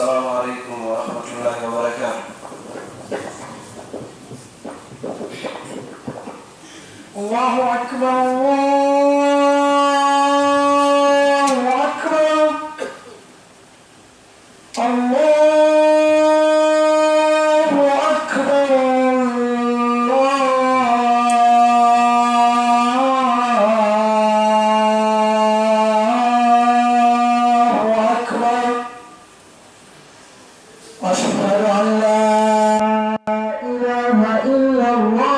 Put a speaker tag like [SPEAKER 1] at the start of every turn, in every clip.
[SPEAKER 1] السلام عليكم ورحمة الله وبركاته.
[SPEAKER 2] الله أكبر الله أكبر الله أكبر الله أكبر أشهد أن لا إله إلا الله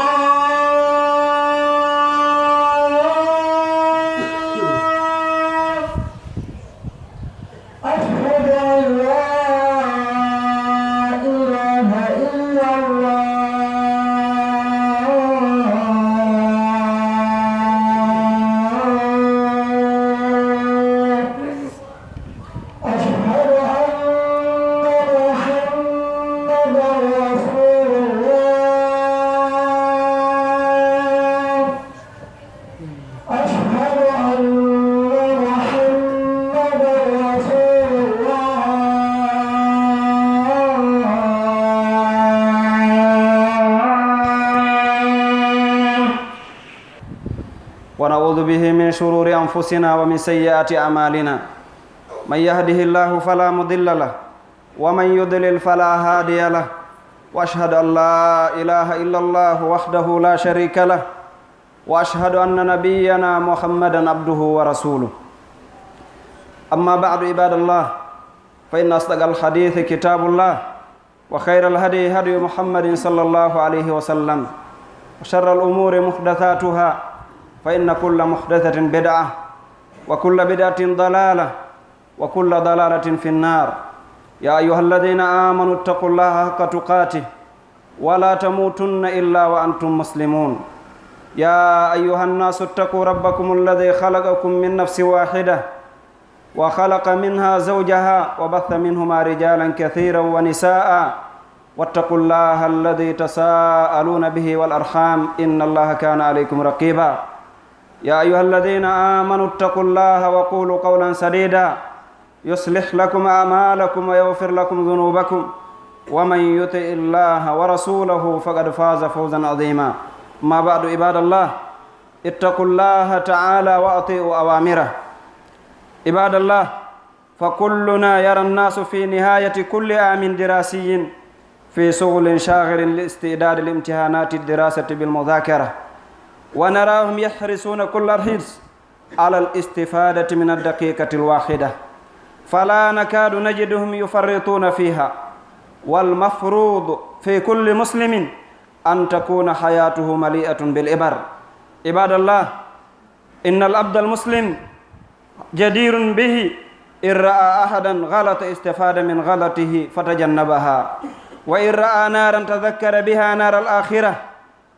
[SPEAKER 2] أشهد أن لا إله إلا الله أشهد أن محمدا رسول الله أشهد أن محمدا رسول الله
[SPEAKER 3] ونعوذ به من شرور أنفسنا ومن سيئات أعمالنا من يهده الله فلا مضل له ومن يضلل فلا هادي له وأشهد أن لا إله إلا الله وحده لا شريك له وأشهد أن نبينا محمدا عبده ورسوله أما بعد عباد الله فإن أصدق الحديث كتاب الله وخير الهدي هدي محمد صلى الله عليه وسلم وشر الأمور محدثاتها فإن كل محدثة بدعة وكل بدعة ضلالة وكل ضلالة في النار. يا أيها الذين آمنوا اتقوا الله حق تقاته ولا تموتن إلا وأنتم مسلمون. يا أيها الناس اتقوا ربكم الذي خلقكم من نفس واحدة وخلق منها زوجها وبث منهما رجالا كثيرا ونساء واتقوا الله الذي تساءلون به والأرحام إن الله كان عليكم رقيبا. يا أيها الذين آمنوا اتقوا الله وقولوا قولا سديدا يصلح لكم أعمالكم ويغفر لكم ذنوبكم ومن يطع الله ورسوله فقد فاز فوزا عظيما. ما بعد عباد الله اتقوا الله تعالى وأطيعوا أوامره. عباد الله فكلنا يرى الناس في نهاية كل عام دراسي في شغل شاغل لاستعداد الامتحانات الدراسة بالمذاكرة ونراهم يحرصون كل الحرص على الاستفادة من الدقيقة الواحدة فلا نكاد نجدهم يفرطون فيها. والمفروض في كل مسلم أن تكون حياته مليئة بالعبر. عباد الله إن العبد المسلم جدير به إن رأى أحدا غلط استفاد من غلطه فتجنبها وإن رأى نارا تذكر بها نار الآخرة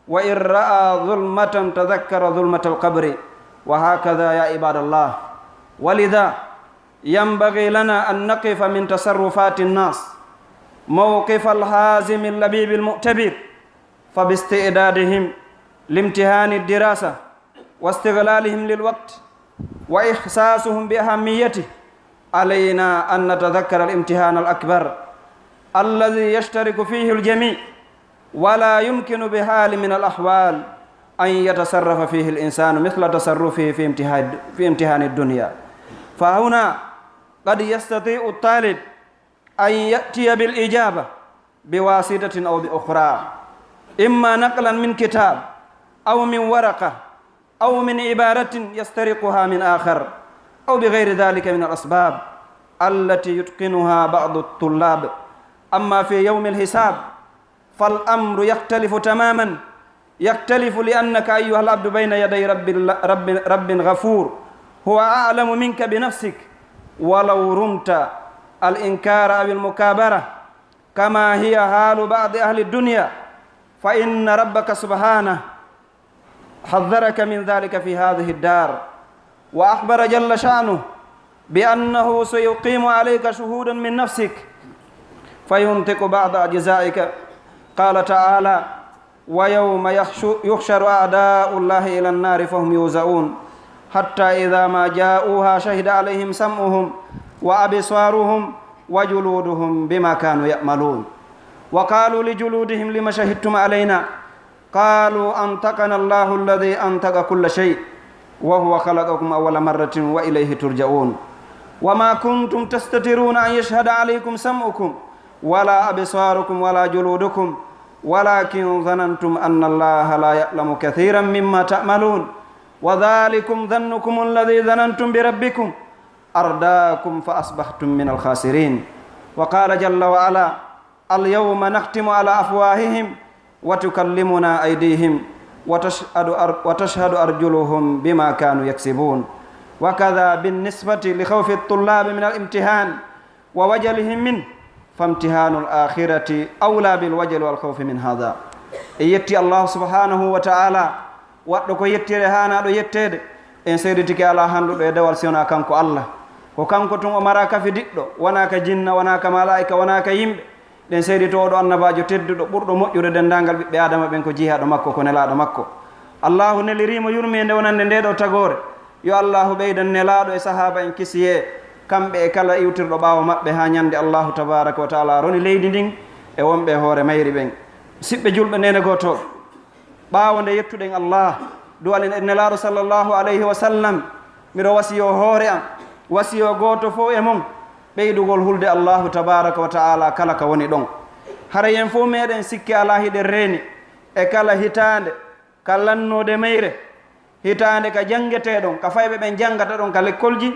[SPEAKER 3] وإن رأى ظلمة تذكر ظلمة القبر وهكذا يا عباد الله. ولذا ينبغي لنا أن نقف من تصرفات الناس موقف الحازم اللبيب المؤتبر فباستعدادهم لامتحان الدراسة واستغلالهم للوقت وإحساسهم بأهميته علينا أن نتذكر الامتحان الأكبر الذي يشترك فيه الجميع ولا يمكن بحال من الأحوال أن يتصرف فيه الإنسان مثل تصرفه في امتحان الدنيا. فهنا قد يستطيع الطالب أن يأتي بالإجابة بواسطة أو بأخرى إما نقلا من كتاب أو من ورقة أو من عبارة يسترقها من آخر أو بغير ذلك من الأسباب التي يتقنها بعض الطلاب. أما في يوم الحساب فالأمر يختلف تماما. يختلف لأنك أيها العبد بين يدي رب غفور هو أعلم منك بنفسك ولو رمت الإنكار أو المكابرة كما هي حال بعض أهل الدنيا فإن ربك سبحانه حذرك من ذلك في هذه الدار وأخبر جل شأنه بأنه سيقيم عليك شهودا من نفسك فينطق بعض أجزائك. قال تعالى ويوم يحشر أعداء الله إلى النار فهم يوزعون حتى إذا ما جاءوها شهد عليهم سمعهم وأبصارهم وجلودهم بما كانوا يعملون وقالوا لجلودهم لما شهدتم علينا قالوا أنطقنا الله الذي أنطق كل شيء وهو خلقكم أول مرة وإليه ترجعون وما كنتم تستترون أن يشهد عليكم سمعكم ولا أبصاركم ولا جلودكم ولكن ظننتم أن الله لا يعلم كثيرا مما تعملون وذلكم ظنكم الذي ظننتم بربكم أرداكم فأصبحتم من الخاسرين وقال جل وعلا اليوم نختم على أفواههم وتكلمنا أيديهم وتشهد أرجلهم بما كانوا يكسبون وكذا بالنسبة لخوف الطلاب من الامتحان ووجلهم منه فامتحان الآخرة أولى بالوجل والخوف من هذا يتي الله سبحانه وتعالى waɗɗo ko yettire hanaɗo yettede en seyditiki ala handuɗo e dewal siwona kanko allah ko kanko tun o mara kafi diɗɗo wona ka jinna wona ka malaika wona ka yimɓe ɗen seydito oɗo annabajo tedduɗo ɓurɗo moƴƴude dendagal ɓiɓɓe adama ɓen ko jihaɗo makko ko nelaɗo makko allahu nelirimo yurmede wonande ndeɗo tagore yo allahu ɓeydan nelaɗo e sahaba en kisiye kamɓe e kala iwtirɗo ɓawo maɓɓe ha ñande allahu tabaraka wa taala roni leydi ndin e wonɓe hoore mayri ɓen siɓɓe julɓe nene gotoɓe ɓaawo nde yettuɗen allah duwalen e nelaaɗo sallllahu alayhi wa sallam miɗo wasiyo hoore am wasiyo gooto fof e mon ɓeydugol hulde allahu tabaraka wa taala kala ka woni ɗon hara yen fof meɗen sikki ala hiɗen reeni e kala hitande ka lannode mayre hitande ka janngeteɗon ka fayɓe ɓen janngata ɗon ka lekkolji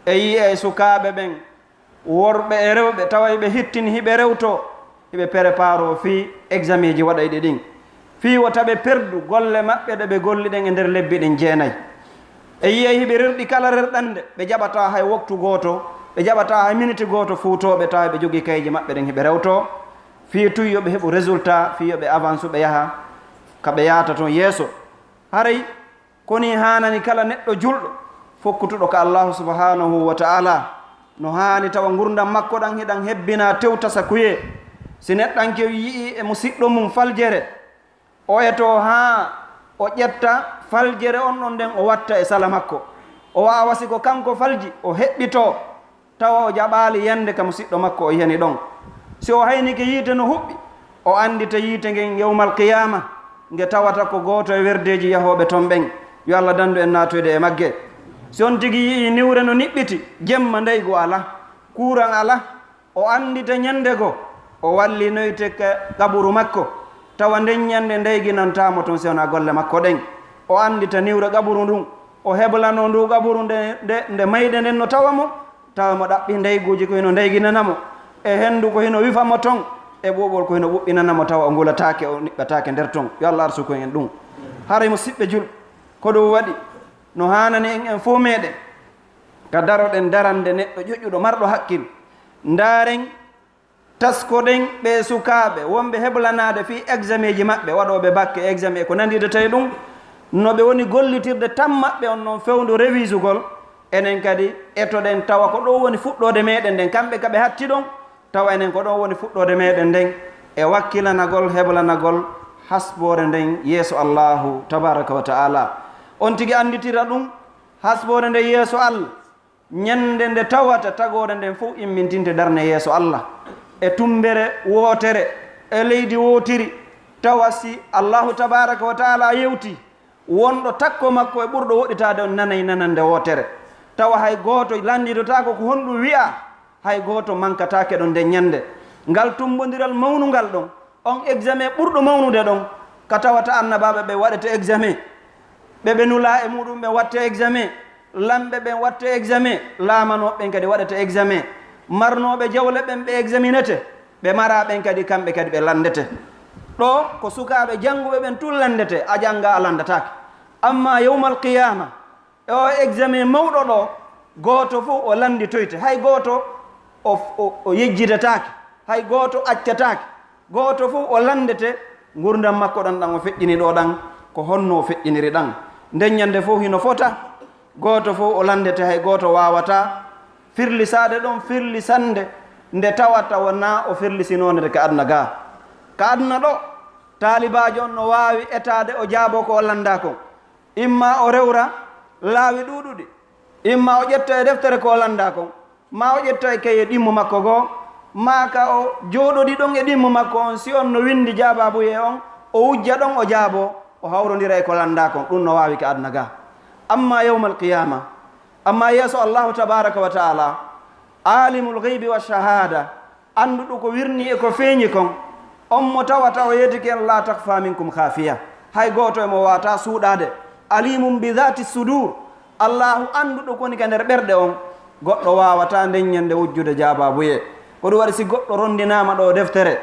[SPEAKER 3] e yiye sukaaɓe ɓen worɓe e rewɓe tawa hiɓe hittini hiɓe rewto hiɓe prépare o fii examen ji waɗayɗi ɗin fii wota ɓe perdu golle maɓɓe ɗe ɓe golliɗen e nder lebbi ɗen jeenayi e yiyey hiɓe rerɗi kala rerɗande ɓe jaɓata hay waktu gooto ɓe jaɓata hay minute gooto fuutoɓe tawa ɓe jogii kayji maɓɓe ɗen hiɓe rewto fii tuy yoɓe heɓu résultat fii yoɓe avance ɓe yaha ka ɓe yahata toon yeeso haray koni hanani kala neɗɗo julɗo fokkutuɗo ko allahu subhanahu wa taala no haani tawa gurdam makko ɗan hiɗan hebbina tewtasa kuye si neɗɗanke yii e musidɗo mum faljere o eto ha o ƴetta faljere on ɗon nden o watta e sala makko o wawa siko kanko falji o heɓɓito tawa o jaɓali yande ka musidɗo makko o yani ɗon si o haynike yiite no huɓɓi o andita yiite ngen yawmal qiyama nge tawata ko goto e werdeji yahoɓe toon ɓen yo allah dandu en natoyde e magge si on tigui yii niwre no niɓɓiti jemma ndeygo ala kuran ala o andita ñande go o wallinoyte kaɓuru makko tawa nden ñande ndeyginantamo toon sewna golle makko ɗen o andita niwre qaɓuru ndun o heblano ndu qaɓuru nde mayɗe nden no tawa mo ɗaɓɓi ndeyguji ko hino ndeyginanamo e hendu ko hino wifamo toon e ɓoɓol ko hino ɓuɓɓinanamo tawa o ngulatake o niɓɓatake nder toon yo allah arsuko en ɗum haray musidɓe jul ko ɗum waɗi no hanani en fof meɗen ka daroɗen darande neɗɗo ƴoƴƴuɗo marɗo hakkil ndaren taskoɗen ɓe sukaɓe wonɓe heblanade fi examen ji maɓɓe waɗoɓe bakke examen ko nandide tawi ɗum no ɓe woni gollitirde tan maɓɓe on noon fewdu révisugol enen kadi etoɗen tawa ko ɗo woni fuɗɗode meɗen nden kamɓe kaɓe hatti ɗon tawa enen ko ɗon woni fuɗɗode meɗen nden e wakkilanagol heblanagol hasbore nden yeeso allahu tabaraka wa taala on tigui anditira ɗum hasbore nde yeeso allah ñande nde tawata tagore nden fof immintinte darne yeeso allah e tumbere wootere e leydi wootiri tawa si allahu tabaraka wa taala yewti wonɗo takko makko e ɓurɗo woɗɗitade on nanayi nanande wootere tawa hay gooto landidotako ko honɗum wiya hay gooto mankatake ɗon nde ñande ngal tumbodiral mawnungal ɗon on examen ɓurɗo mawnude ɗon ka tawata annabaɓe ɓe waɗete examen ɓe nula e muɗum ɓe watte examen lamɓe ɓen watte examen laamanoɓen kadi waɗete examen marnoɓe jawle ɓen ɓe examinete ɓe maraɓen kadi kamɓe kadi ɓe landete ɗo ko sukaɓe jannguɓe ɓen tun landete a jannga a landatake amma yawmal qiyama o examen mawɗo ɗo goto fof o landitoyte hay goto o yejjidetake hay goto accatake goto fof o landete gurdam makko ɗon ɗan o feƴƴini ɗo ɗan ko honno o feƴƴiniri ɗan nden ñande fof hino fota goto fof o landete hay goto wawata firlisade ɗon firlisande nde tawata wona o firlisinonede ka aduna ga ka aduna ɗo talibajo on no wawi etade o jaabo ko o landa kon imma o rewra laawi ɗuɗuɗi imma o ƴetta e deftere ko o landa kon ma o ƴetta e kaye ɗimmo makko goo ma ka o jooɗoɗi ɗon e ɗimmo makko on si on no windi jaababuye on o wujja ɗon o jaabo o hawrodira e ko landa kon ɗum no wawi ka aduna ga amma yawma alqiyama amma yeeso allahu tabaraka wa taala alimul ghaybi wa shahada annduɗo ko wirni e ko feeñi kon on mo tawata o yeetiki en la takfa minkum khafiya hay gooto emo wata suuɗade alimum bi dhati sudur allahu annduɗo koni ka nder ɓerɗe on goɗɗo wawata ndeññande wujjude jaababuye ko ɗum waɗi si goɗɗo rondinama ɗo deftere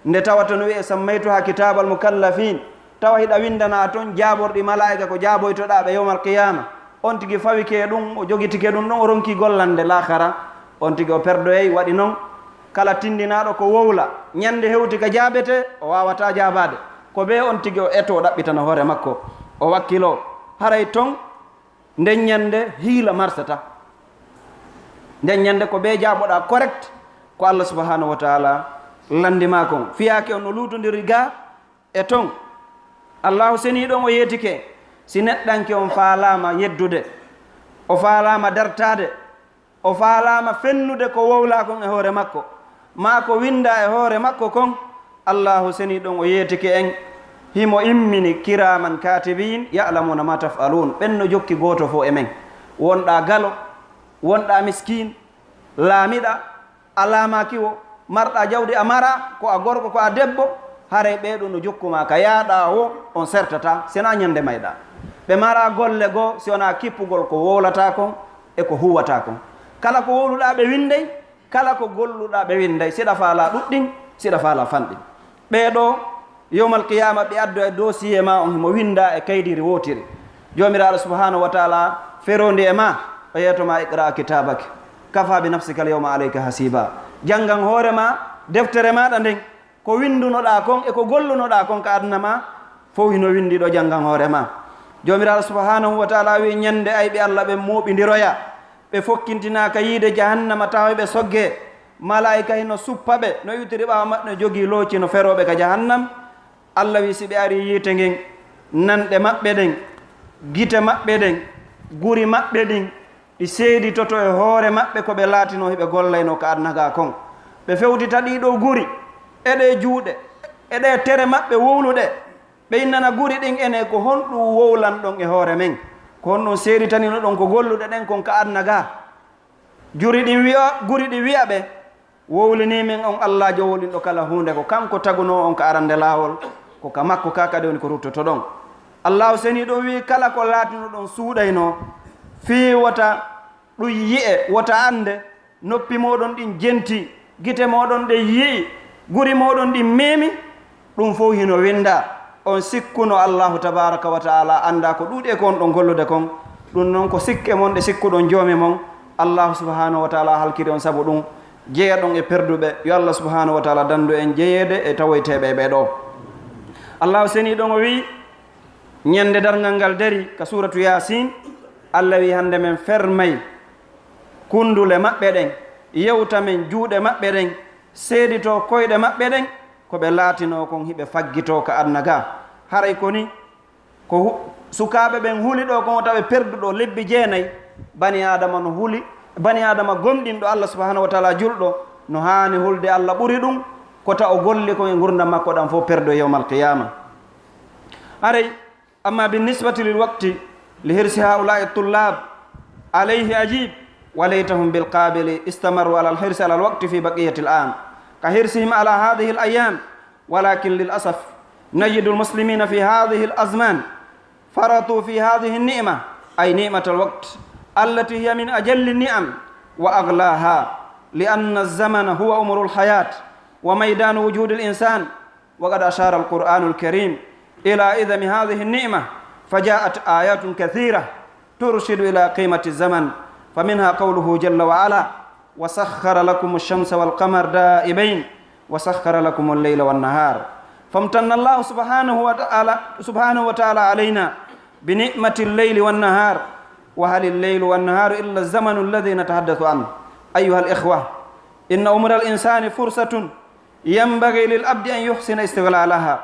[SPEAKER 3] nde tawata no wiye sammaytuha kitabal mukallafin tawa hiɗa windana toon jaaborɗi malaika ko jaaboytoɗaɓe yawmal qiyama on tigui fawike ɗum o jogitike ɗum ɗon o ronki gollande lahara on tigui o perdoyey waɗi noon kala tindinaɗo ko wowla ñande hewti ka jaabete o wawata jaabade ko ɓe on tigui o eto o ɗaɓɓitana hoore makko o wakkilo haray toon nden ñande hiila marsata nden ñande ko ɓe jaaboɗa correct ko allah subhanahu wa taala landima kon fiyake on no luutodiri ga e toon allahu seni ɗon o yeetike si neɗɗanke on faalama yeddude o faalama dartade o faalama fennude ko wowla kon e hoore makko ma ko winda e hoore makko kon allahu seni ɗon o yeetike en himo immini kiraman katibin yalamuna ma tafalun ɓenno jokki goto fo e men wonɗa galo wonɗa miskin laamiɗa alamakiwo marɗa jawdi a mara ko a gorko ko a debbo haray ɓeɗo no jokkuma ka yaaɗa o on sertata sena ñande mayɗa ɓe mara golle goo si wona kippugol ko wowlata kon e ko huwata kon kala ko wowluɗa ɓe windey kala ko golluɗa ɓe windey siɗa faala ɗuɗɗin siɗa faala fanɗin ɓeɗo yawmal qiyama ɓe addo e dossier ma on himo winda e kaydiri wotiri jomiraɗo subhanahu wa taala ferondi e ma o yeytoma iqra kitabake kafa bi nafsika al yawma alayka hasiba janggan hoorema deftere maɗa nden ko windunoɗa kon e ko gollunoɗa kon ka aduna ma fof hino windiɗo janggan hoorema jomiraɗo subhanahu wa taala wi ñande ayɓe allah ɓe moɓidiroya ɓe fokkintinaka yiide jahannama tawaɓe sogge malaika hino suppa ɓe no iwtiri ɓawa maɓɓe no jogui looci no feroɓe ka jahannam allah wi si ɓe ari yiite ngen nanɗe maɓɓe ɗen gite maɓɓe ɗen guri maɓɓe ɗin ɗi seeditoto e hoore maɓɓe ko ɓe laatino heɓe gollayno ka adnaga kon ɓe fewtita ɗiɗo guri eɗe juuɗe eɗe tere maɓɓe wowluɗe ɓe innana guri ɗin ene ko honɗum wowlan ɗon e hoore men ko honɗum seeditanino ɗon ko golluɗe ɗen kon ka adnaga juri ɗin wiya guri ɗi wiya ɓe wowlinimen on allah jowolɗinɗo kala hunde ko kanko taguno on ka arande laawol ko ka makko ka kadi woni ko ruttoto ɗon allahu seni ɗo wi kala ko laatino ɗon suuɗayno fii wota ɗum yi'e wota ande noppi moɗon ɗin jenti gite moɗon ɗe yi'i guri moɗon ɗin memi ɗum fof hino winda on sikkuno allahu tabaraka wa taala anda ko ɗuuɗi e ko on ɗon gollude kon ɗum noon ko sikke mon ɗe sikkuɗon joomi mon allahu subhanahu wa taala halkiri on saabu ɗum jeeyaɗon e perduɓe yo allah subhanahu wa taala dandu en jeeyede e tawoyteɓe ɓeɗo allahu seni ɗon o wi ñande dargal ngal dari ka suratu yasin allah wi hande men fermay kundule maɓɓe ɗen yewta men juuɗe maɓɓe ɗen seedito koyɗe maɓɓe ɗen ko ɓe laatino kon hiɓe faggito ka aduna ga haray koni ko sukaɓe ɓen huuli ɗo kon taɓe perduɗo lebbi jeenayyi bani adama no huuli bani adama gomɗinɗo allah subhanahu wa taala julɗo no haani hulde allah ɓuri ɗum ko ta o golli kon e gurdam makko ɗam fof perdo yawma alqiyama haray amma binisbati lil waqti li hirsi haulai tullab alayhi ajib وليتهم بالقابل استمروا على الحرص على الوقت في بقية العام كحرصهم على هذه الأيام ولكن للأسف نجد المسلمين في هذه الأزمان فرطوا في هذه النعمة أي نعمة الوقت التي هي من أجل النعم وأغلاها لأن الزمن هو أمر الحياة وميدان وجود الإنسان وقد أشار القرآن الكريم إلى إذن هذه النعمة فجاءت آيات كثيرة ترشد إلى قيمة الزمن فمنها قوله جل وعلا وسخر لكم الشمس والقمر دائبين وسخر لكم الليل والنهار فامتن الله سبحانه وتعالى علينا بنعمة الليل والنهار وهل الليل والنهار إلا الزمن الذي نتحدث عنه أيها الإخوة إن عمر الإنسان فرصة ينبغي للعبد أن يحسن استغلالها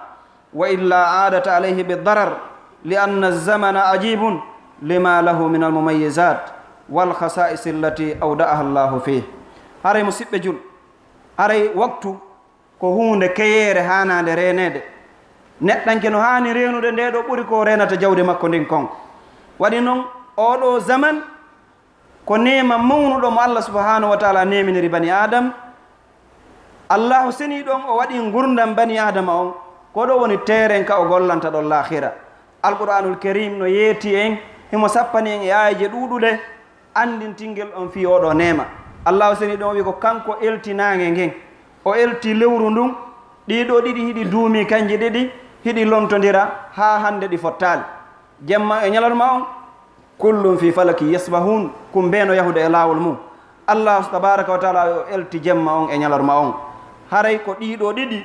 [SPEAKER 3] وإلا عادت عليه بالضرر لأن الزمن عجيب لما له من المميزات والخصائص التي أودعها الله فيه هاري مسيب جول هاري وقت ko hunde keyere hanande renede neɗɗanke no hani renude nde ɗo ɓuri ko renata jawdi makko ndin kon waɗi noon oɗo zaman ko nema mawnuɗo mo Allah subhanahu wa taala neminiri bani adam allahu seni ɗon o waɗi gurdam bani adama on ko ɗo woni teren ka o gollanta ɗon lahira alqur'anul karim no yeeti en himo sappani en e ayaji ɗuɗuɗe andintingel on fi oɗo nema allahu seni ɗon o wi ko kanko eltinage ngen o elti lewru ndun ɗiɗo ɗiɗi hiɗi duumi kanji ɗiɗi hiɗi lontodira ha hande ɗi fottali jemma e ñalalma on kullum fi falaki yasbahun kum mbeno yahude e lawol mum allah tabaraka wa taala o elti jemma on e ñalalma on haray ko ɗiɗo ɗiɗi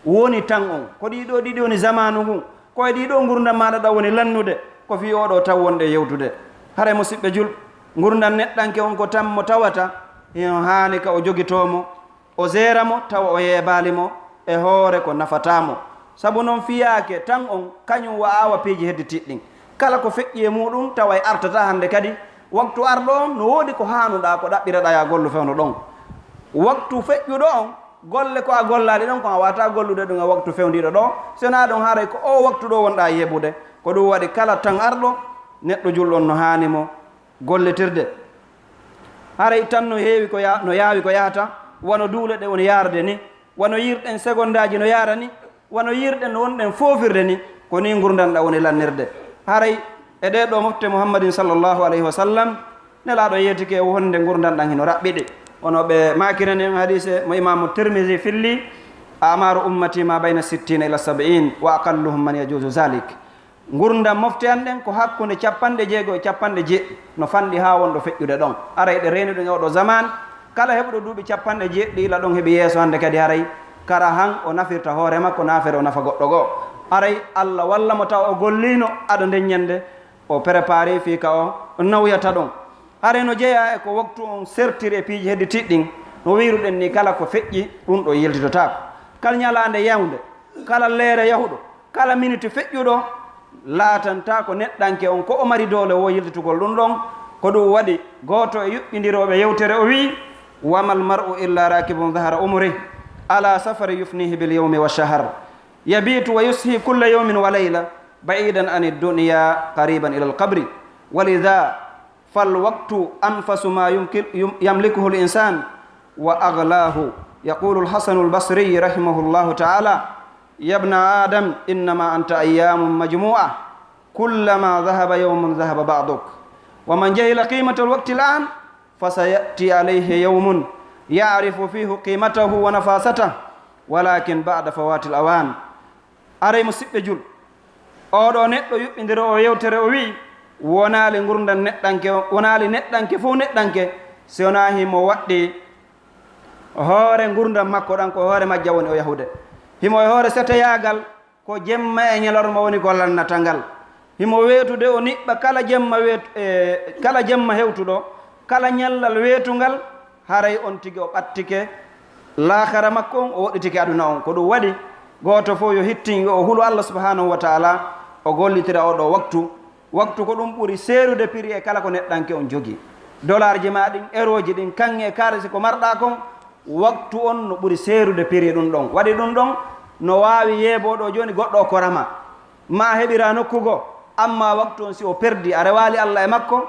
[SPEAKER 3] woni tan on ko ɗiɗo ɗiɗi woni zamanu ngun koye ɗiɗo gurdam maɗa ɗa woni lannude ko fi oɗo taw wonde yewtude haray musidɓe jul gurdam neɗɗanke on ko tan mo tawata hani ka o jogitomo o zeramo tawa o yebalimo e hoore ko nafatamo sabu noon fiyake tan on kañum wawa piiji heddi tiɗɗin kala ko feƴƴi e muɗum tawa e artata hande kadi waktu arɗo on no woodi ko hanuɗa ko ɗaɓɓiraɗa ya gollu fewno ɗon waktu feƴƴuɗo on golle ko a gollali ɗon ko a wata gollude ɗum e waktu fewdiɗo ɗo sona ɗon haaray ko o waktu ɗo wonɗa yeɓude ko ɗum waɗi kala tan arɗo neɗɗo julɗon no hanimo golletirde haray tan no heewi ko no yaawi ko yahata wono duule ɗe woni yarde ni wono yirɗen seconde aji no yara ni wono yirɗen no wonɗen foofirde ni ko ni gurdanɗa woni lannirde haray e ɗe ɗo mofte muhammadin sallllahu alayhi wa sallam nelaɗo yeetike wonde gurdanɗan hino raɓɓiɗe wono ɓe makirani en hadise mo imamu tirmisi filli amaru ummati ma bayna 60 ila 70 wa aqalluhum man yajuzu zalik gurdam mofte an ɗen ko hakkude 60 e jeɗɗi no fanɗi ha wonɗo feƴƴude ɗon aray ɗe reni ɗum e oɗo zaman kala heɓuɗo duuɓi jeɗɗi ila ɗon heeɓi yeeso hande kadi haray kara han o nafirta hoore makko nafere o nafa goɗɗo goo aray allah walla mo taw o gollino aɗo ndeññande o préparé fi ka o nawyata ɗon haray no jeeya e ko waktu on sertiri e piiji heddi tiɗɗin no wiruɗen ni kala ko feƴƴi ɗum ɗo yeltitotako kala ñalande yawnde kala leere yahuɗo kala minute feƴƴuɗo laatanta ko neɗɗanke on ko o mari doole wo yiltitugol ɗum ɗon ko ɗum waɗi gooto e yuɓɓidiroɓe yewtere o wi wamal mar'u illa rakibun dahara umri ala safari yufnihi bil yawmi wa shahr yabitu wa yushi kulla yawmin wa layla ba'idan an ad-dunya qariban ila al-qabri walidha falwaqtu anfasu ma yamlikuhu al-insan wa aghlahu yaqulu al-hasan al-basri rahimahullahu ta'ala ya ibna adam innama anta ayyamun majmu'a kullama dhahaba yawmun dhahaba ba'duk wa man jahila qimata al-waqti al-an fasayati alayhi yawmun ya'rifu fihi qimatahu wa nafasatahu walakin ba'da fawati al-awan aray musidɓe jul oɗo neɗɗo yuɓɓidiro o yewtere o wi wonali gurdam neɗɗanke wonali neɗɗanke fof neɗɗanke si wona himo waɗɗi hoore gurdam makko ɗan ko hoore majja woni o yahude himo e hoore setoyagal ko jemma e ñalorma woni gollannata ngal himo weetude o niɓɓa kala jemma hewtuɗo kala ñallal weetungal haray on tigi o ɓattike laakara makko on o woɗɗitike aduna on ko ɗum waɗi gooto fof yo hittin o hulu allah subhanahu wa taala o gollitira oɗo waktu ko ɗum ɓuri seerude prix e kala ko neɗɗanke on jogii dollar ji ma ɗin eroji ɗin kanŋe karisi ko marɗa kon waktu on no ɓuri seerude prix ɗum ɗon waɗi ɗum ɗon no waawi yeeboɗo joni goɗɗo o korama ma heɓira nokkugo amma waktu on si o perdi a rewali allah e makko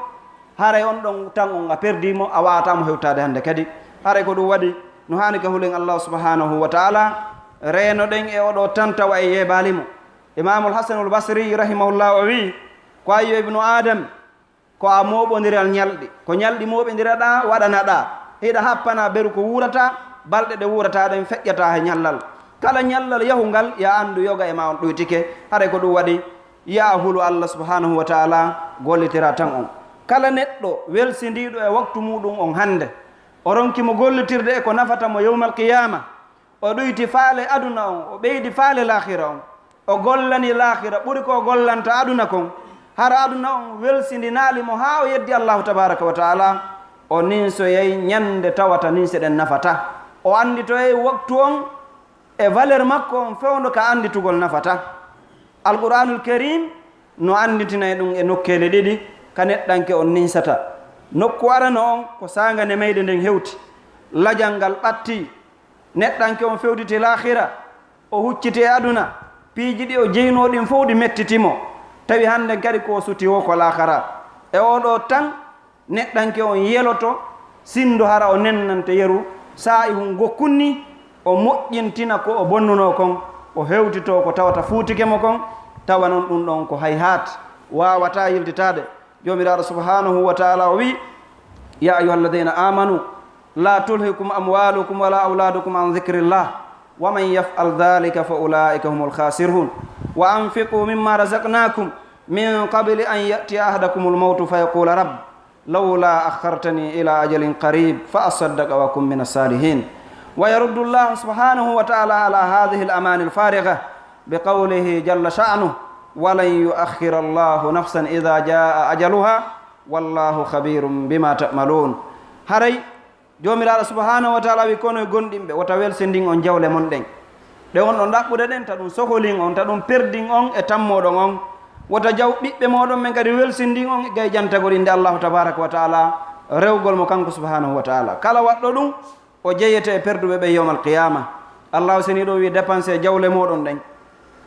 [SPEAKER 3] haray on ɗon tan on a perdimo a wawatamo hewtade hande kadi haray ko ɗum waɗi no hani ka hulen allah subhanahu wa taala reeno ɗen e oɗo tan tawa e yeebalimo imamul hasanul basri rahimahullah o wi ko ayyo ibnu adam ko a moɓodiral ñalɗi ko ñalɗi moɓediraɗa waɗanaɗa hiɗa happana beru ko wurata balɗe ɗe wurata ɗen feƴƴata he ñallal kala ñallal yahungal ya andu yoga e ma on ɗoytike haray ko ɗum waɗi ya hulu allah subhanahu wa taala gollitira tan on kala neɗɗo welsidiɗo e waktu muɗum on hande o ronkimo gollitirde e ko nafatamo yawmal qiyama o ɗoyti faale aduna on o ɓeydi faale lahira on o gollani lahira ɓuri ko gollanta aduna kon hara aduna on welsidinalimo ha o yeddi allahu tabaraka wa taala o ninsoyey ñande tawata ninseɗen nafata o anditoyey waktu on e valeur makko on fewdo ka anditugol nafata alqur'anul karim no anditinay ɗum e nokkele ɗiɗi ka neɗɗanke on ninsata nokku arano on ko sangane meyde nden hewti lajal ngal ɓatti neɗɗanke on fewditi lahira o huccite aduna piiji ɗi o jeynoɗin fof ɗi mettitimo tawi hande kadi ko suti o ko lahara e oɗo tan neɗɗanke on yeloto sindo hara o nennante yeru sa i hun gokkunni o moƴƴintina ko o bonnuno kon o hewtito ko tawata fuutikemo kon tawa noon ɗum ɗon ko hayhat wawata yilditade jomiraɗo subhanahu wa taala o wi ya ayuha alladina amanu la tulhikum amwalukum wala auladukum an dhikrillah wa man yaf'al dhalika fa ulaika humul khasirun wa anfiqu mimma razaqnakum min qabli an ya'tiya ahadakum al-mautu fa yaqula rabb lawla akhartani ila ajalin qarib fa asaddaqa wa kun min as-salihin wa yaruddu Allah subhanahu wa ta'ala ala hadhihi al-amani al-farigha biqawlihi jalla sha'nuhu wa lan yu'akhkhira Allahu nafsan idha jaa ajaluha wallahu khabirum bima ta'malun. haray jomiraɗo subhanahu wa taala wi kono e gonɗinɓe wota welsindin on jawle mon ɗen ɗe on ɗo ɗaɓɓude ɗen ta ɗum soholin on ta ɗum perdin on e tammoɗon on wota jaw ɓiɓɓe moɗon men kadi welsindin on gay jantagol inde allahu tabaraka wa taala rewgol mo kanko subhanahu wa taala kala waɗɗo ɗum o jeyete e perduɓe ɓe yawmal qiyama. allahu seni ɗo wi dépensé jawle moɗon ɗen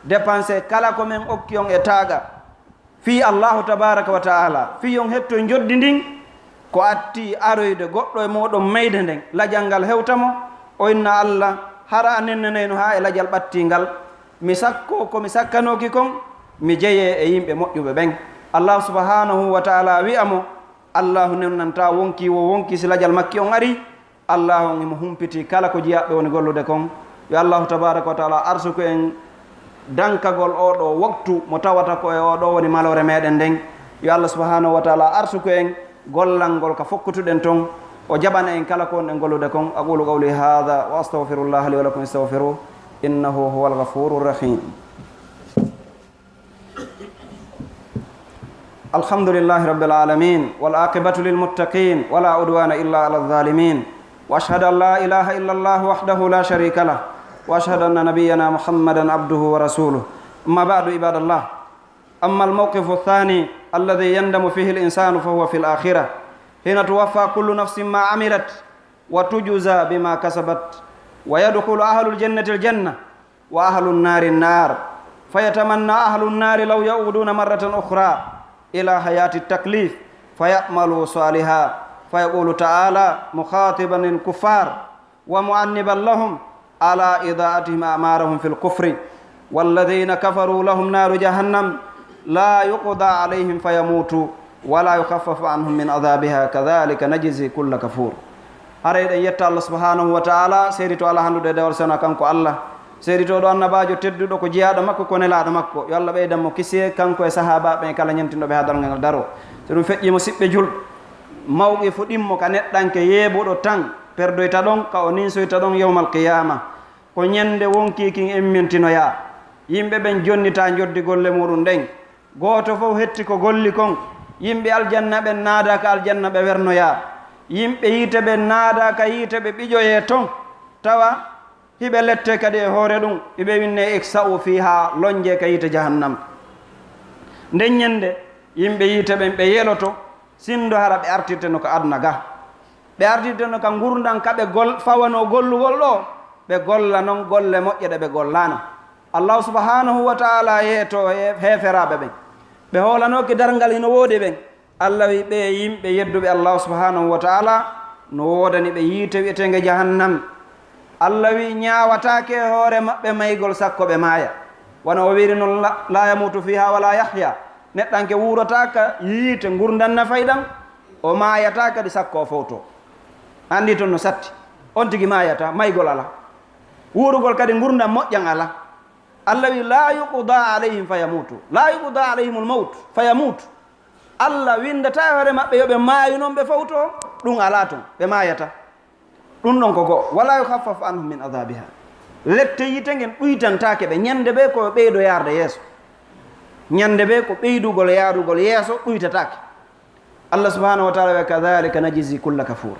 [SPEAKER 3] dépensé kala ko men okki on e taaga fi allahu tabaraka wa taala fi on hetto joddi ndin ko atti aroyde goɗɗo e moɗon mayde nden lajal ngal hewtamo o inna allah hara a nennenayno ha e lajal ɓattingal mi sakko komi sakkanoki kon mi jeye e yimɓe moƴƴuɓe ɓen. allah subhanahu wa taala wi'amo allahu nennanta wonki wo wonki si lajal makki on ari allahu on imo humpiti kala ko jiyaɓɓe woni gollude kon yo allahu tabaraka wa taala arsuku en dankagol oɗo waktu mo tawata ko e oɗo woni malore meɗen nden yo allah subhanahu wa taala arsuku en gollal ngol ka fokkutuɗen toon o jaɓana en kala ko wonɗen gollude kon. aqulu qawli hada wa astaghfirullah li wa lakum istaghfiruh innahu huwal ghafurur rahim. alhamdulillahi rabbil alamin wal aqibatu lil muttaqin wala udwana illa ala adh-dhalimin wa ashhadu an la ilaha illa allah wahdahu la sharika lah wa ashhadu anna nabiyyana muhammadan abduhu wa rasuluh. amma ba'du ibadallah, amma al-mawqifu ath-thani الذي يندم فيه الإنسان فهو في الآخرة حين توفى كل نفس ما عملت وتجزى بما كسبت ويدخل أهل الجنة الجنة وأهل النار النار فيتمنى أهل النار لو يعودون مرة أخرى إلى حياة التكليف فيأملوا صالحا فيقول تعالى مخاطبا الكفار ومعنبا لهم على إضاءتهم أعمارهم في الكفر والذين كفروا لهم نار جهنم لا يقضى عليهم فيموتوا ولا يخفف عنهم من عذابها كذلك نجزي كل كفور. arayɗen yetta allah subhanahu wa taala seedi to ala handude dewal sena kanko allah seedi to ɗo annabajo tedduɗo ko jeyaɗo makko ko nelaɗo makko yo allah ɓeydanmo kisiye kanko e sahabaɓe kala ñamtinɗoɓe ha dargal ngal daro so ɗum feƴƴimo siɓɓe julɗo mawɓe fuɗimmo ka neɗɗanke yeeɓuɗo tan perdoyta ɗon ka o ninsoyta ɗon yawmal qiyama ko ñande wonkikin emmintinoya yimɓe ɓen jonnita joddi golle muɗum ɗen gooto fof hetti ko golli kon yimɓe aljanna ɓen naada ka aljanna ɓe wernoya yimɓe yiite ɓen naada ka yiite ɓe ɓiƴoye ton tawa hiɓe lette kadi e hoore ɗum iɓe winne iksa'u fiha lonje ka yiite jahannam. nden ñande yimɓe yiite ɓen ɓe yeloto sindo hara ɓe artirteno ko aduna ga ɓe artirteno ka gurdan kaɓe fawano gollugol ɗo ɓe golla noon golle moƴƴe ɗe ɓe gollano. allahu subhanahu wa taala yeeto heferaɓe ɓen ɓe hoolanoki dargal hino woodi ɓen allah wi ɓe yimɓe yedduɓe allahu subhanahu wa taala no woodani ɓe yiite wiyetege jahannam. allah wi ñawatake hoore maɓɓe maygol sakko ɓe maaya wona o wiri noon la yamutu fiha wala yahya neɗɗanke wurotaka yiite gurdan nafay ɗan o mayata kadi sakko o fowto andi toon no satti on tigui mayata maygol ala wurugol kadi gurdan moƴƴan ala. allah wi la yuqda alayhim fayamutu la yuqda alayhim almaut fayamutu allah windata e hoore maɓɓe yoɓe maayu noon ɓe fawto ɗum ala toon ɓe mayata ɗum ɗon ko goo wala yuhaffaf anhum min adabiha lette yite gen ɗuytantake ɓe ñande ɓe ko ɓeydo yarde yeeso ñande ɓe ko ɓeydugol yarugol yeeso ɗuytatake. allah subhanahu wa taala wa kadhalika najzi kulla kafur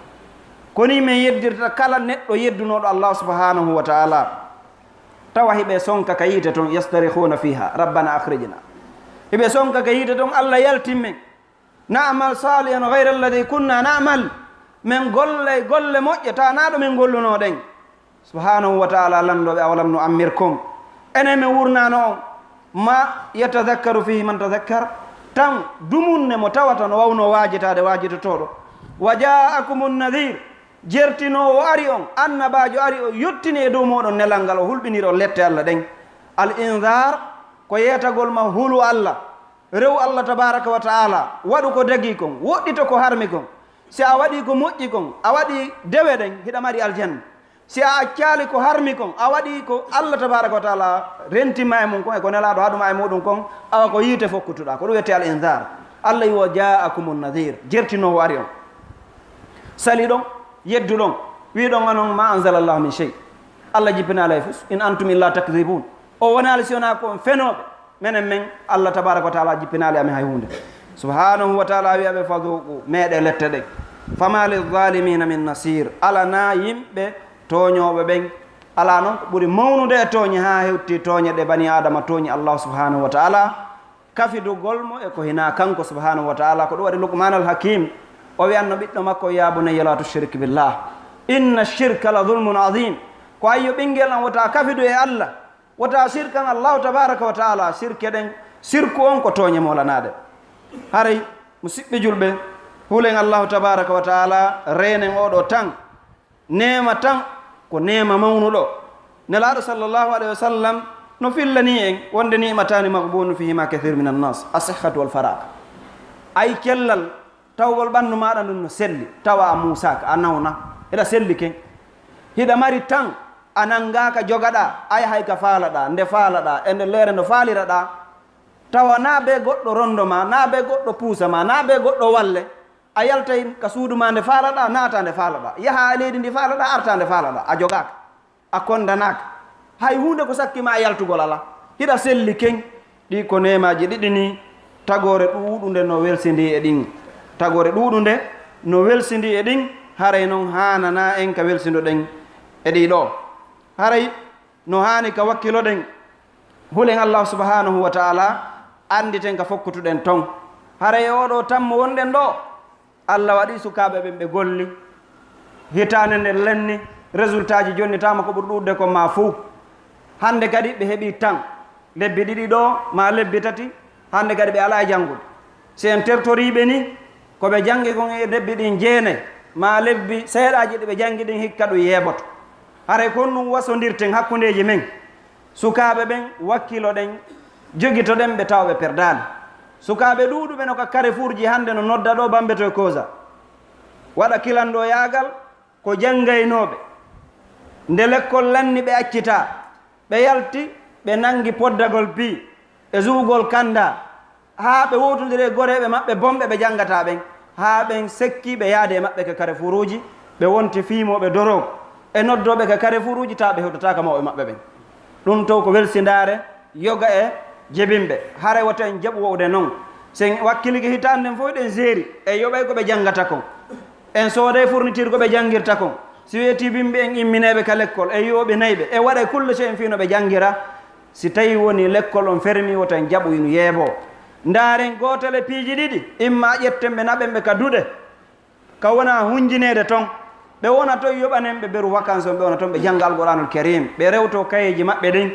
[SPEAKER 3] koni min yeddirta kala neɗɗo yeddunoɗo allah subhanahu wa taala tawa hiɓe sonka ka yiite toon yastarihuna fiha rabbana akhrijna hiɓe sonka ka yiite toon allah yaltimmen na'mal salihan gayra alladi kunna na'mal min golle moƴƴe ta naɗo min gollunoɗen subhanahu wa taala landoɓe awalam no ammirkum enen min wurnano on ma yatadakkaru fihi man tadakkar tan dumunne mo tawata no wawno wajitade wajitotoɗo wa ja'akum nadir jertinowo ari on annabajo ari o yettini e dow moɗon nelal ngal o hulɓiniri o lette allah ɗen al indar ko yetagol ma hulu allah rew allah tabaraka wa taala waɗu ko dagi kon woɗɗito ko harmi kon si a waɗi ko moƴƴi kon a waɗi dewe ɗen hiɗa mari aljanna si a accali ko harmi kon a waɗi ko allah tabaraka wa taala rentima e mum kon e ko nelaɗo haɗuma e muɗum kon awa ko yiite fokkutuɗa ko ɗum wiyete al indar allah wi wo ja'akum nadir jertinowo ari on sali ɗon yeddu ɗon wiɗon anon ma anzala llahu min chey allah jippinala e fof in antum illa takdibun o wonali si wona ko on fenoɓe menen men allah tabaraka wa taala jippinali amin hay hunde subhanahu wa taala wiyaɓe faduku meeɗe lette ɗen fama lizalimina min nasir ala na yimɓe toñoɓe ɓen ala noon ko ɓuuri mawnude e tooñe ha hewti tooñe ɗe bani adama tooñi allah subhanahu wa taala kafidugol mo e ko hina kanko subhanahu wa taala ko ɗum waɗi luqman al hakim o wiyanno ɓiɗɗo makko ya bunayya la tushrik billah inna shirka la zulmun adim ko ayyo ɓinguel an wota kafidu e allah wota sirkan allahu tabaraka wa taala sirke ɗen sirku on ko tooñe molanaɗe haray musidɓe julɓe hulen allahu tabaraka wa taala renen oɗo tan nema tan ko nema mawnuɗo nelaɗo sallllahu alayhi wa sallam no fillani en wonde nimatani magbunu fihima kathir min annas asihhatu wal faraq ay kellal tawgol ɓandu maɗa ndun no selli tawa a musaka a nawna eɗa selli ken hiɗa mari tan a nangaka jogaɗa ay hay ka faalaɗa nde faalaɗa e nde leere ndo faaliraɗa tawa na be goɗɗo rondo ma na be goɗɗo puusa ma na be goɗɗo walle a yaltay ka suudu ma nde faalaɗa naata nde faalaɗa yaha leydi ndi faalaɗa arta nde faalaɗa a jogaka a kondanaka hay hunde ko sakkima a yaltugol ala hiɗa selli ken ɗi ko nemaji ɗiɗi ni tagore ɗuɗunde no welsidi e ɗin tagore ɗuɗunde no welsidi e ɗin haray noon hanana en ka welsidoɗen e ɗiɗo haray no hani ka wakkiloɗen hulen allah subhanahu wa taala anditen ka fokkutuɗen ton haray oɗo tammo wonɗen ɗo allah waɗi sukaɓe ɓen ɓe golli hitande nde lenni résultat ji jonni tama ko ɓuri ɗuɗde ko ma fou hande kadi ɓe heeɓi tan lebbi ɗiɗi ɗo ma lebbi tati hande kadi ɓe ala janngude si en tertoriɓe ni koɓe jangi kon e lebbi ɗin jeenayi ma lebbi seeɗaji ɗi ɓe jangi ɗin hikka ɗum yeeboto haray kon ɗum wasodirten hakkudeji men sukaɓe ɓen wakkilo ɗen jogitoɗen ɓe tawɓe perdani sukaɓe ɗuɗuɓe no ka carrefour ji hande no nodda ɗo bambeto e causa waɗa kilanɗo yaagal ko janngaynoɓe nde lekkol lanni ɓe accita ɓe yalti ɓe nangi poddagol pi e zuugol kanda ha ɓe wowtodiri goreɓe maɓɓe bomɓe ɓe janngata ɓen ha ɓen sekki ɓe yaade e maɓɓe ka carrefour uji ɓe wonti fiimoɓe dorogo e noddoɓe ka carrefour uji ta ɓe hewtotaka mawɓe maɓɓe ɓen ɗum to ko welsindare yoga e jebimɓe haray woto en jaɓu wowde noon sen wakkiliki hitande nden fof ɗen géri e yoɓay koɓe janngata kon en sooday fourniture koɓe janngirta kon si wiyeti bimɓe en immineɓe ka l'école e yoɓe nayɓe e waɗa kulle so en fino ɓe janngira si tawi woni l'école on fermi woto en jaɓu ino yeebo ndaren gotele piiji ɗiɗi imma ƴetten ɓe naɓenɓe ka duɗe ka wona hunjinede ton ɓe wona toon yoɓanen ɓe beru vacance on ɓe wona toon ɓe jangga alqouranul karim ɓe rewto kayeji maɓɓe ɗin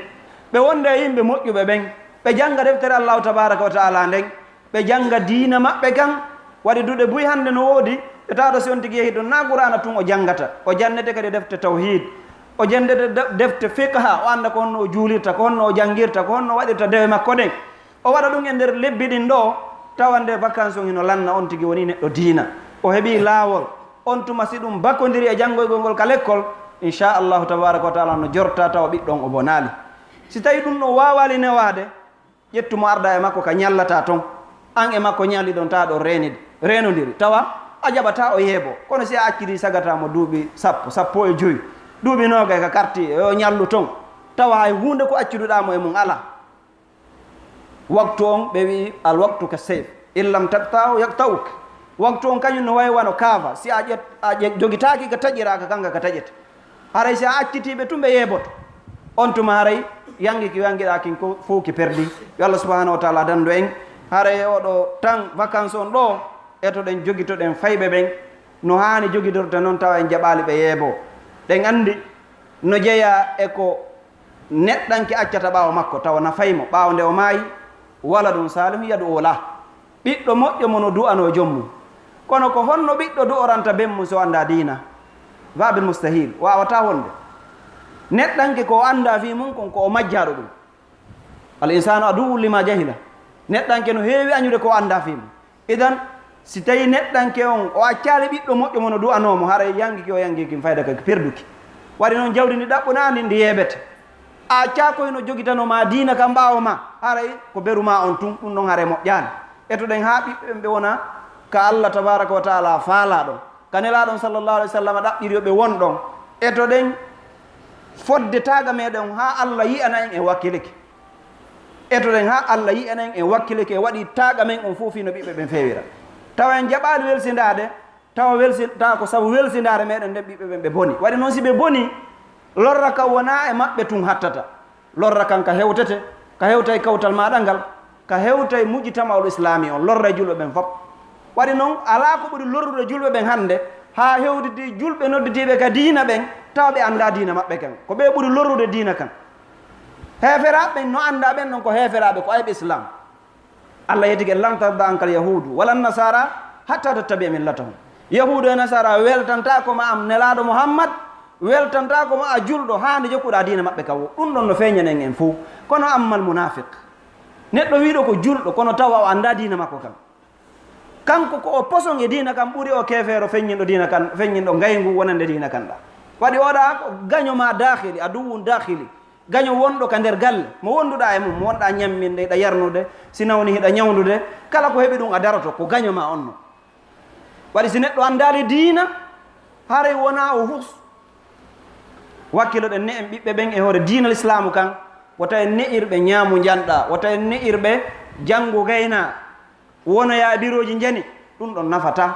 [SPEAKER 3] ɓe wonde e yimɓe moƴƴuɓe ɓen ɓe jangga deftere allahu tabaraka wa taala nden ɓe jangga diina maɓɓe kan waɗi duɗe buy hande no woodi ɓe tawaɗo si on tigui yehi ɗon na qur'ana tun o janggata o jannete kadi defte tawhid o jandete defte fiqha o anda ko honno o juulirta ko honno o janngirta ko honno o waɗirta dewe makko ɗen o waɗa ɗum e nder lebbi ɗin ɗo tawa nde vacance on hino lanna on tigui woni neɗɗo diina o heeɓi laawol on tuma si ɗum bakkodiri e janngoygol ngol ka l'école inchallahu tabaraka wa taala no jorta tawa ɓiɗɗon o bonali si tawi ɗum ɗo wawali newade ƴettumo arda e makko ka ñallata toon an e makko ñalli ɗon tawa ɗo renodiri tawa a jaɓata o yeebo kono si a accidi sagatamo duuɓi sappo e joyi duuɓi noga ka karti o ñallu toon tawa hay hunde ko accuduɗamo e mum ala waktu on ɓe wi al waktu ka seyf illam tabtahu yaktawuk waktu on kañum no way wano kaava si a jogitaki ka taƴiraka kanga ka taƴete haray si a accitiɓe tumɓe yeeboto on tuma haray yangi ki yangiɗakin ko fof ki perdi yo allah subahanahu wa taala dandu en haray oɗo tan vacance on ɗo etoɗen jogitoɗen fayɓe ɓen no haani jogidorte noon tawa en jaɓaali ɓe yeebo ɗen anndi no jeeya e ko neɗɗanke accata ɓaawo makko tawa nafaymo ɓaawo nde o maayi wala ɗum salihu yadu ola ɓiɗɗo moƴƴo mo no du'ano jommum kono ko honno ɓiɗɗo du'oranta bemmum so annda diina vabil mustahil wawata wonde neɗɗanke ko annda fi mum kon ko o majjaɗo ɗum al insanu aduwu lima jahila neɗɗanke no heewi añude ko annda fi mum idan si tawi neɗɗanke on o accali ɓiɗɗo moƴƴo mo no du'anomo hara yangiki o yangiki fayda kake perduki waɗi noon jawdi ndi ɗaɓɓunandi ndi yeɓete a accakoyno jogitanoma diina kam ɓaawo ma haray ko beruma on tun ɗum ɗon haare moƴƴani etuɗen ha ɓiɓɓe ɓe wona ka Allah tabaraka wa taala faala ɗon ka nelaɗon sallllahu alih w sallam ɗaɓɓiri yoɓe won ɗon etoɗen fodde taga meɗen ha Allah yiyana en wakkileke etoɗen ha Allah yiyana en wakkileke waɗi taga men on fof no ɓiɓɓe ɓen fewira tawa en jaɓali welsindade tawa ko saabu welsindare meɗen nden ɓiɓɓe ɓen ɓe boni waɗi noon si ɓe boni lorra kan wona e maɓɓe tun hattata lorra kan ka hewtete ka hewta e kawtal maɗa ngal ka hewta e muƴƴitamawol islami on lorra e julɓe ɓen fop waɗi noon ala ko ɓuri lorrude julɓe ɓen hannde ha hewdidi julɓe nodditiɓe ka diina ɓen tawa ɓe anda diina maɓɓe kan ko ɓe ɓuri lorrude diina kan heferaɓe ɓen no anda ɓen noon ko heferaɓe ko ayɓe islam Allah yetike lan tarda ankal yahudu walan nasara hatta tattabi'a millatahum yahudu e nasara weltanta ko ma am nelaɗo mouhammad weltanta ko ma a julɗo hande jokkuɗa diina maɓɓe kawo ɗum ɗon no feñanen en fo kono ammal munafiq neɗɗo wiɗo ko julɗo kono tawa o anda diina makko kan kanko ko o poson e diina kan ɓuuri o kefeero feññinɗo diina kan feññinɗo ngaygu wonande diina kan ɗa waɗi oɗa ko gañoma dahili a duwun dahili gaño wonɗo ka nder galle mo wonduɗa e mum mo wonɗa ñamminde hiɗa yarnude si nawni hiɗa ñawdude kala ko heeɓi ɗum a daroto ko gañoma on no waɗi si neɗɗo andali diina haray wona o hus wakkilo ɗen ne en ɓiɓɓe ɓen e hoore diina l'islamu kan wota en ne'irɓe ñaamu janɗa wota en ne'irɓe janngu gayna wonoya biroji jani ɗum ɗon nafata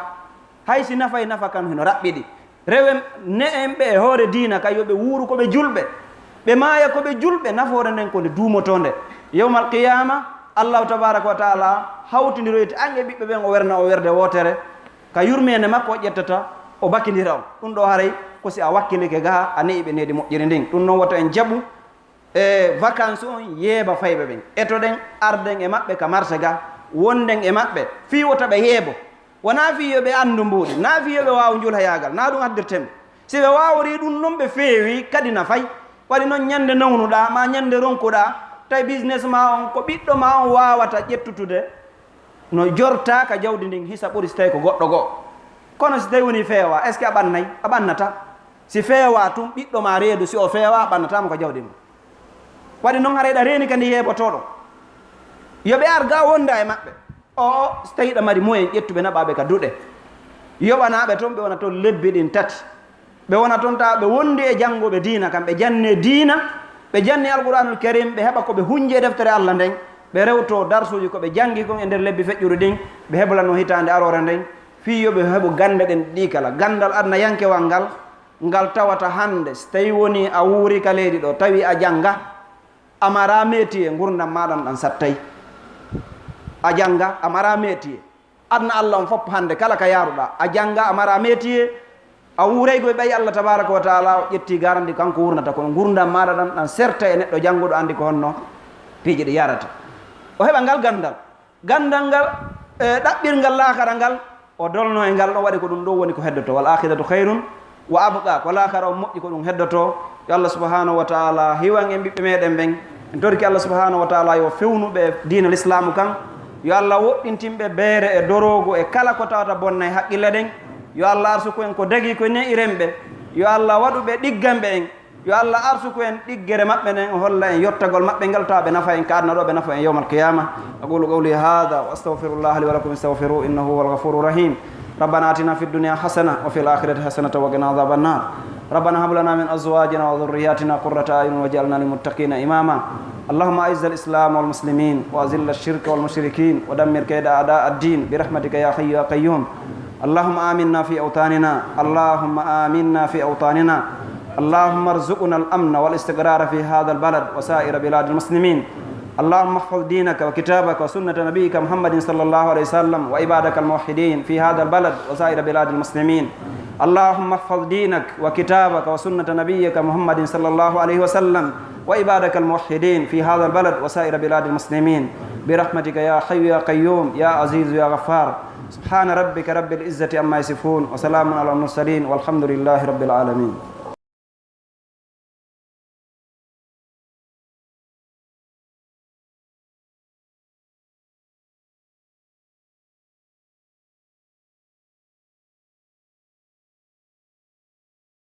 [SPEAKER 3] hay si nafa e nafa kan heno raɓɓiɗi rewe ne en ɓe e hoore diina ka yoɓe wuuru koɓe julɓe ɓe maaya koɓe julɓe nafoore nden kode duumotonde yawmal qiyama allahu tabaraka wa taala hawtidiroyti an e ɓiɓɓe ɓen o werna o werde wootere ka yurmede makko o ƴettata o bakkidira o ɗum ɗo haray ko si a wakkilike ga a ne'iɓe nedi moƴƴiri ndin ɗum noon woto en jaɓu e vacance on yeeba fayɓe ɓen etoɗen arden e maɓɓe ka marché ga wonden e maɓɓe fi wota ɓe yeebo wona fi yoɓe anndu mbuuɗi na fi yoɓe waawa njula yaagal na ɗum addirtemo si ɓe waawori ɗum noon ɓe feewi kadi na fay waɗi noon ñande nawnuɗa ma ñande ronkuɗa tawi business ma on ko ɓiɗɗo ma on wawata ƴettutude no jorta ka jawdi ndin hisa ɓuri si tawi ko goɗɗo goo kono si tawi woni feewa est ce que a ɓannay a ɓannata si feewa tun ɓiɗɗo ma reedu si o feewa a ɓannatamo ko jawdi ma waɗi noon haɗa reeni kadi yeɓotoɗo yoɓe ar ga wonda e maɓɓe o so tawi ɗa mari moyen ƴettuɓe naɓaɓe ka duɗe yoɓanaɓe toon ɓe wona toon lebbi ɗin tati ɓe wona toon tawa ɓe wondi e janngoɓe diina kam ɓe janne diina ɓe janni alqouranul karim ɓe heɓa koɓe hunji e deftere Allah nden ɓe rewto darsuji koɓe jangi kon e nder lebbi feƴƴuɗi ɗin ɓe heɓlano hitande arore nden fi yoɓe heɓo gande ɗen ɗi kala gandal adna yankewal ngal ngal tawata hande so tawi woni a wuuri ka leydi ɗo tawi a janga amara métier gurdam maɗam ɗan sattay a janga amara métier adna Allah on fopp hande kala ka yaruɗa a janga amara métier a wuuraygo e ɓayi Allah tabaraka wa taala o ƴetti garandi kanko wurnata kono gurdam maɗa ɗam ɗan serta e neɗɗo janguɗo andi ko honno piiji ɗi yarata o heɓa ngal gandal ngal ɗaɓɓirngal laakara ngal o dolno e ngal ɗon waɗi ko ɗum ɗo woni ko heddoto wal akhiratu hayrun wa abqa ko laakara o moƴƴi ko ɗum heddoto yo Allah subhanahu wa taala hiwan en ɓiɓɓe meɗen ɓen en torki Allah subhanahu wa taala yo fewnuɓe diina l'islamu kan yo Allah woɗɗintinɓe beere e dorogo e kala ko tawata bonna e haqqille ɗen yo Allah arsuku en ko dagi ko ne'iren ɓe yo Allah waɗuɓe ɗigganɓe en yo Allah arsuku en ɗiggere maɓɓe nden holla en yottagol maɓɓe ngal tawa ɓe nafa en ka adna ɗo ɓe nafa en yawma alqiyama aqulu qawli hada wa astaghfirullah li wa lakum istaghfiruhu innahu huwal ghafurur rahim ربنا آتنا في الدنيا حسنة وفي الآخرة حسنة وقنا عذاب النار ربنا هب لنا من أزواجنا وذرياتنا قرة أعين واجعلنا للمتقين إماما اللهم أعز الإسلام والمسلمين وأذل الشرك والمشركين ودمر كيد أعداء الدين برحمتك يا حي يا قيوم اللهم آمنا في أوطاننا اللهم آمنا في أوطاننا اللهم ارزقنا الأمن والاستقرار في هذا البلد وسائر بلاد المسلمين اللهم احفظ دينك وكتابك وسنة نبيك محمد صلى الله عليه وسلم وعبادك الموحدين في هذا البلد وسائر بلاد المسلمين. اللهم احفظ دينك وكتابك وسنة نبيك محمد صلى الله عليه وسلم وعبادك الموحدين في هذا البلد وسائر بلاد المسلمين برحمتك يا حي يا قيوم يا عزيز يا غفار. سبحان ربك رب العزة عما يصفون وسلام على المرسلين والحمد لله رب العالمين.